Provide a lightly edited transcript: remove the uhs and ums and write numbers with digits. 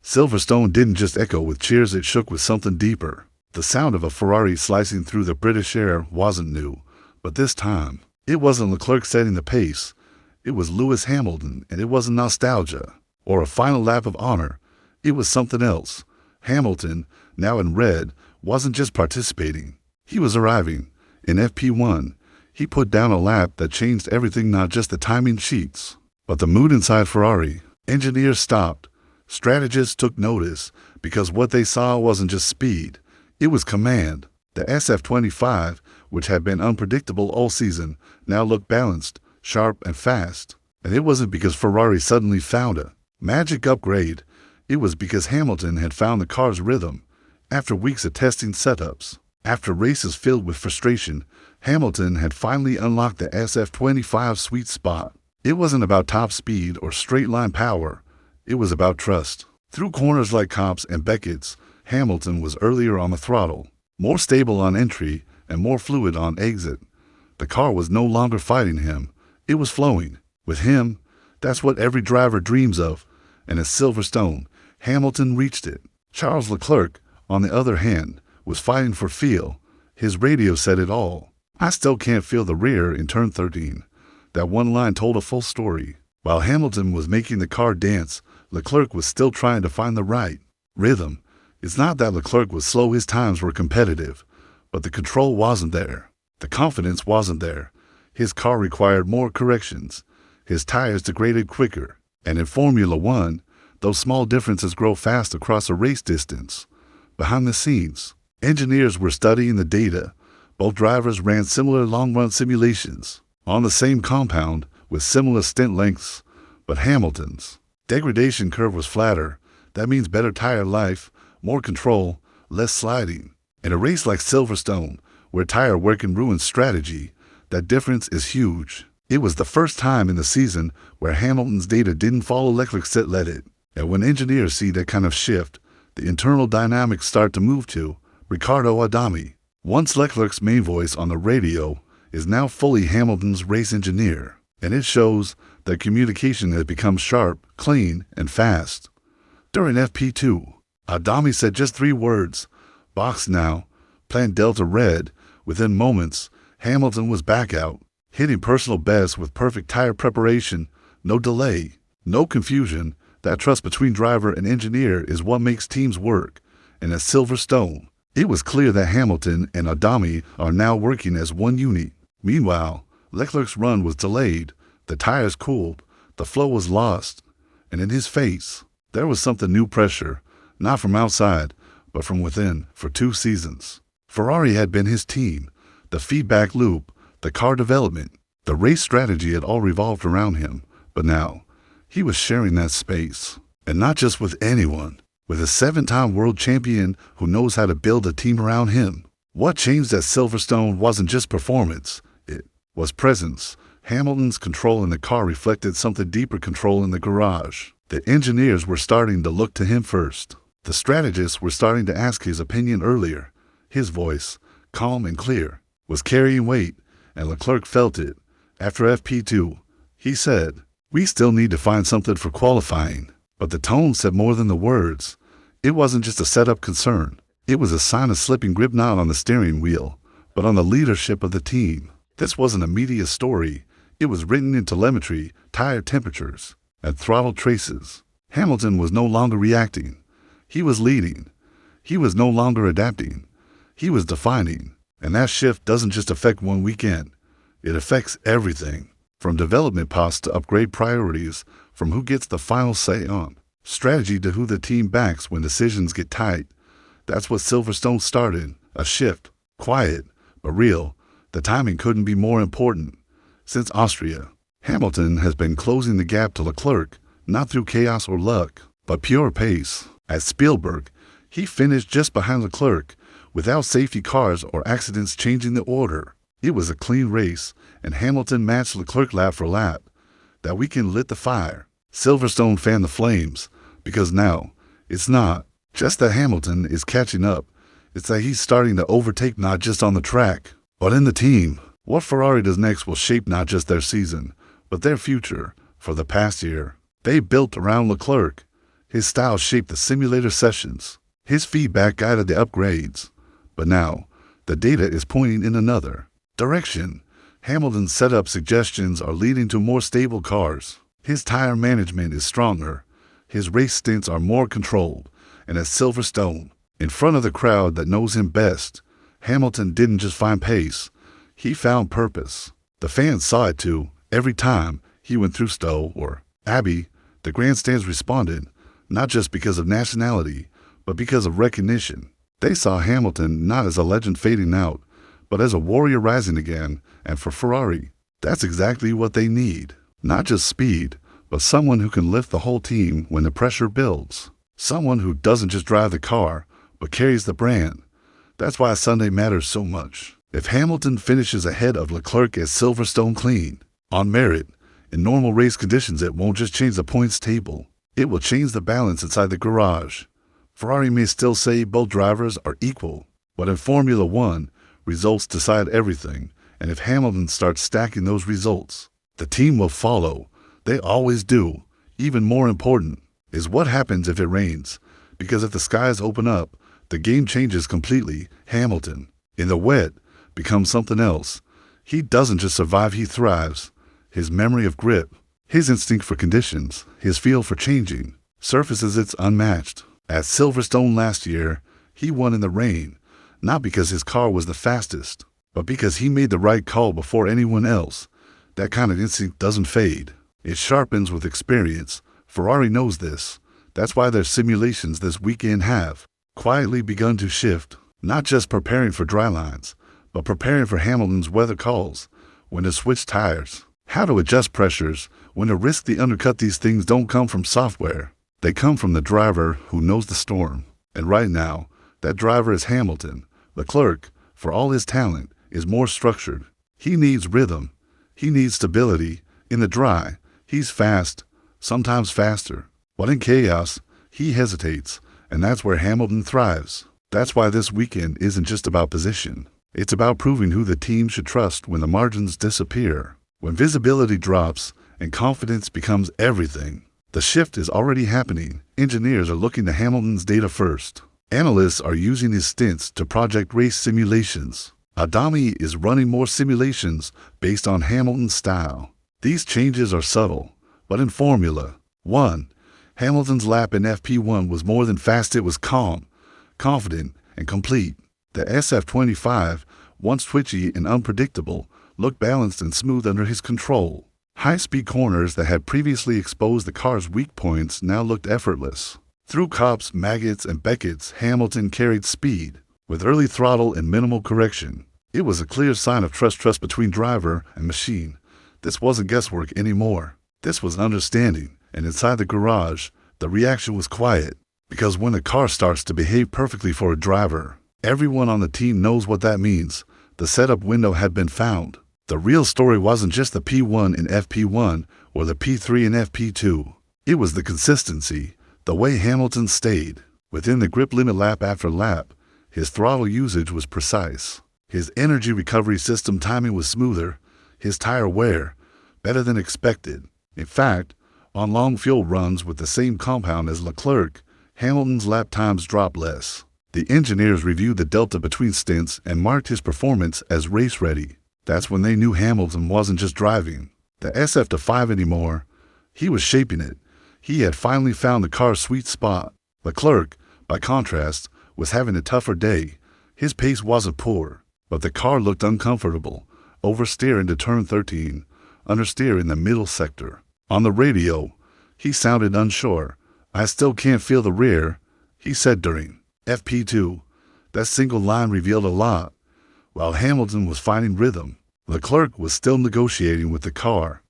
Silverstone didn't just echo with cheers, it shook with something deeper. The sound of a Ferrari slicing through the British air wasn't new, but this time, it wasn't Leclerc setting the pace. It was Lewis Hamilton, and it wasn't nostalgia or a final lap of honor. It was something else. Hamilton, now in red, wasn't just participating. He was arriving. In FP1, he put down a lap that changed everything, not just the timing sheets, but the mood inside Ferrari. Engineers stopped. Strategists took notice, because what they saw wasn't just speed. It was command. The SF-25, which had been unpredictable all season, now looked balanced, sharp, and fast. And it wasn't because Ferrari suddenly found a magic upgrade. It was because Hamilton had found the car's rhythm. After weeks of testing setups, after races filled with frustration, Hamilton had finally unlocked the SF-25's sweet spot. It wasn't about top speed or straight-line power. It was about trust. Through corners like Copse and Beckett's, Hamilton was earlier on the throttle, more stable on entry, and more fluid on exit. The car was no longer fighting him. It was flowing. With him, that's what every driver dreams of. And at Silverstone, Hamilton reached it. Charles Leclerc, on the other hand, was fighting for feel. His radio said it all. "I still can't feel the rear in turn 13. That one line told a full story. While Hamilton was making the car dance, Leclerc was still trying to find the right rhythm. It's not that Leclerc was slow, his times were competitive, but the control wasn't there. The confidence wasn't there. His car required more corrections. His tires degraded quicker. And in Formula One, those small differences grow fast across a race distance. Behind the scenes, engineers were studying the data. Both drivers ran similar long-run simulations on the same compound with similar stint lengths, but Hamilton's degradation curve was flatter. That means better tire life, more control, less sliding. In a race like Silverstone, where tire wear can ruin strategy, that difference is huge. It was the first time in the season where Hamilton's data didn't follow Leclerc's set let it. And when engineers see that kind of shift, the internal dynamics start to move too. Riccardo Adami, once Leclerc's main voice on the radio, is now fully Hamilton's race engineer. And it shows that communication has become sharp, clean, and fast. During FP2, Adami said just 3 words: "Box now, plant Delta red." Within moments, Hamilton was back out, hitting personal bests with perfect tire preparation, no delay, no confusion. That trust between driver and engineer is what makes teams work. And at Silverstone, it was clear that Hamilton and Adami are now working as one unit. Meanwhile, Leclerc's run was delayed, the tires cooled, the flow was lost, and in his face, there was something new: pressure, not from outside, but from within. For 2 seasons, Ferrari had been his team. The feedback loop, the car development, the race strategy had all revolved around him. But now, he was sharing that space. And not just with anyone, with a 7-time world champion who knows how to build a team around him. What changed at Silverstone wasn't just performance, it was presence. Hamilton's control in the car reflected something deeper: control in the garage. The engineers were starting to look to him first. The strategists were starting to ask his opinion earlier. His voice, calm and clear, was carrying weight, and Leclerc felt it. After FP2, he said, "We still need to find something for qualifying." But the tone said more than the words. It wasn't just a setup concern. It was a sign of slipping grip, not on the steering wheel, but on the leadership of the team. This wasn't a media story. It was written in telemetry, tire temperatures, and throttle traces. Hamilton was no longer reacting. He was leading. He was no longer adapting. He was defining. And that shift doesn't just affect one weekend. It affects everything, from development paths to upgrade priorities, from who gets the final say on strategy to who the team backs when decisions get tight. That's what Silverstone started, a shift, quiet, but real. The timing couldn't be more important. Since Austria, Hamilton has been closing the gap to Leclerc, not through chaos or luck, but pure pace. At Spielberg, he finished just behind Leclerc, without safety cars or accidents changing the order. It was a clean race, and Hamilton matched Leclerc lap for lap. That weekend lit the fire. Silverstone fanned the flames, because now, it's not just that Hamilton is catching up, it's that he's starting to overtake, not just on the track, but in the team. What Ferrari does next will shape not just their season, but their future. For the past year, they built around Leclerc. His style shaped the simulator sessions. His feedback guided the upgrades. But now, the data is pointing in another direction. Hamilton's setup suggestions are leading to more stable cars. His tire management is stronger. His race stints are more controlled. And at Silverstone, in front of the crowd that knows him best, Hamilton didn't just find pace. He found purpose. The fans saw it too. Every time he went through Stowe or Abbey, the grandstands responded, not just because of nationality, but because of recognition. They saw Hamilton not as a legend fading out, but as a warrior rising again, and for Ferrari, that's exactly what they need. Not just speed, but someone who can lift the whole team when the pressure builds. Someone who doesn't just drive the car, but carries the brand. That's why Sunday matters so much. If Hamilton finishes ahead of Leclerc at Silverstone clean, on merit, in normal race conditions, it won't just change the points table. It will change the balance inside the garage. Ferrari may still say both drivers are equal, but in Formula One, results decide everything, and if Hamilton starts stacking those results, the team will follow. They always do. Even more important is what happens if it rains, because if the skies open up, the game changes completely. Hamilton, in the wet, becomes something else. He doesn't just survive, he thrives. His memory of grip, his instinct for conditions, his feel for changing surfaces, it's unmatched. At Silverstone last year, he won in the rain, not because his car was the fastest, but because he made the right call before anyone else. That kind of instinct doesn't fade. It sharpens with experience. Ferrari knows this. That's why their simulations this weekend have quietly begun to shift, not just preparing for dry lines, but preparing for Hamilton's weather calls, when to switch tires, how to adjust pressures, when to risk the undercut. These things don't come from software. They come from the driver who knows the storm. And right now, that driver is Hamilton. Leclerc, for all his talent, is more structured. He needs rhythm. He needs stability. In the dry, he's fast, sometimes faster. But in chaos, he hesitates. And that's where Hamilton thrives. That's why this weekend isn't just about position. It's about proving who the team should trust when the margins disappear. When visibility drops and confidence becomes everything. The shift is already happening. Engineers are looking to Hamilton's data first. Analysts are using his stints to project race simulations. Adami is running more simulations based on Hamilton's style. These changes are subtle, but in Formula One, Hamilton's lap in FP1 was more than fast, it was calm, confident, and complete. The SF-25, once twitchy and unpredictable, looked balanced and smooth under his control. High-speed corners that had previously exposed the car's weak points now looked effortless. Through Copps, Maggots, and Beckett's, Hamilton carried speed, with early throttle and minimal correction. It was a clear sign of trust between driver and machine. This wasn't guesswork anymore. This was understanding. And inside the garage, the reaction was quiet. Because when a car starts to behave perfectly for a driver, everyone on the team knows what that means. The setup window had been found. The real story wasn't just the P1 in FP1 or the P3 in FP2. It was the consistency, the way Hamilton stayed within the grip limit lap after lap. His throttle usage was precise. His energy recovery system timing was smoother. His tire wear better than expected. In fact, on long fuel runs with the same compound as Leclerc, Hamilton's lap times dropped less. The engineers reviewed the delta between stints and marked his performance as race-ready. That's when they knew Hamilton wasn't just driving the SF-25 anymore. He was shaping it. He had finally found the car's sweet spot. Leclerc, by contrast, was having a tougher day. His pace wasn't poor, but the car looked uncomfortable. Oversteer into turn 13, understeer in the middle sector. On the radio, he sounded unsure. "I still can't feel the rear," he said during FP2. That single line revealed a lot. While Hamilton was finding rhythm, Leclerc was still negotiating with the car.